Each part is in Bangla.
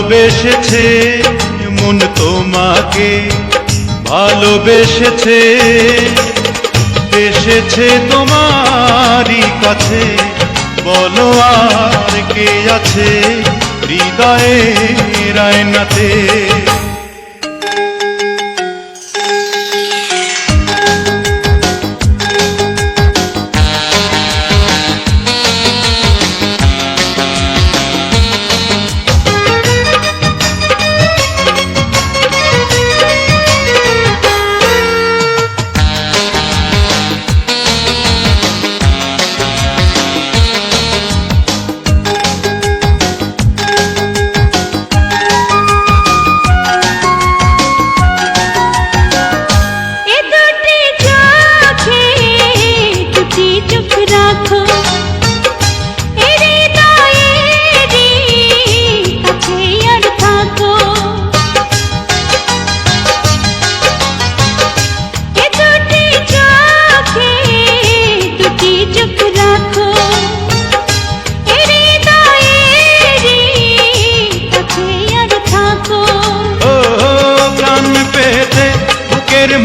ভালোবেসেছে মন তোমাকে, ভালোবেসেছে এসেছে তোমারই কাছে। বলো আর কে আছে হৃদয়ের আয়নাতে?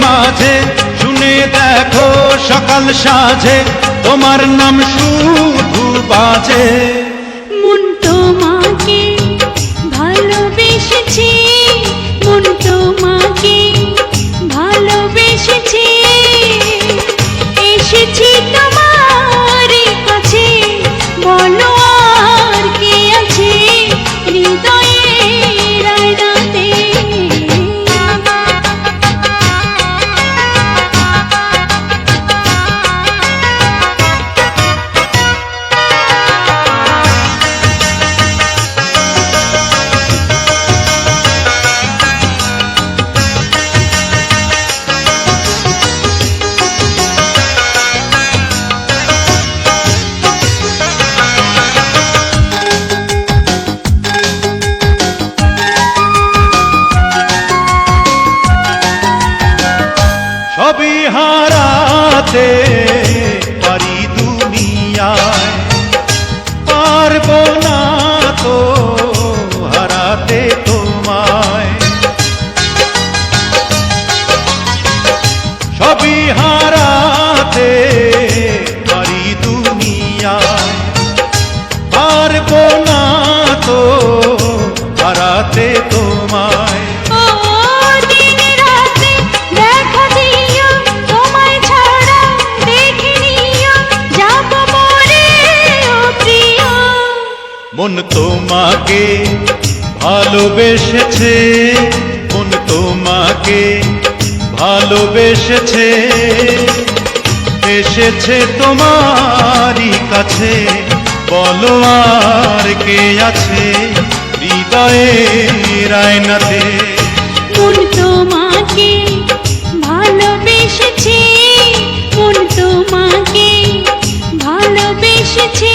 মাঝে শুনে দেখো সকাল সাজে তোমার নাম শুধু বাজে। মন তোমাকে ভালোবেসেছে, মন তোমাকে ভালোবেসেছে এসেছি তোমার কাছে। বলো আর কে আছে হৃদয়ের আয়নাতে? সবই হারাতে পারি দুনিয়ায়, পারবো না তো হারাতে তোমায়। সবই হারাতে পারি দুনিয়ায়, পারবো না তো হারাতে তোমায়। মন তোমাকে ভালোবেসেছে, মন তোমাকে ভালোবেসেছে এসেছে তোমারই কাছে। বলো আর কে আছে হৃদয়ের আয়নাতে? মন তোমাকে ভালোবেসেছে, মন তোমাকে ভালোবেসেছে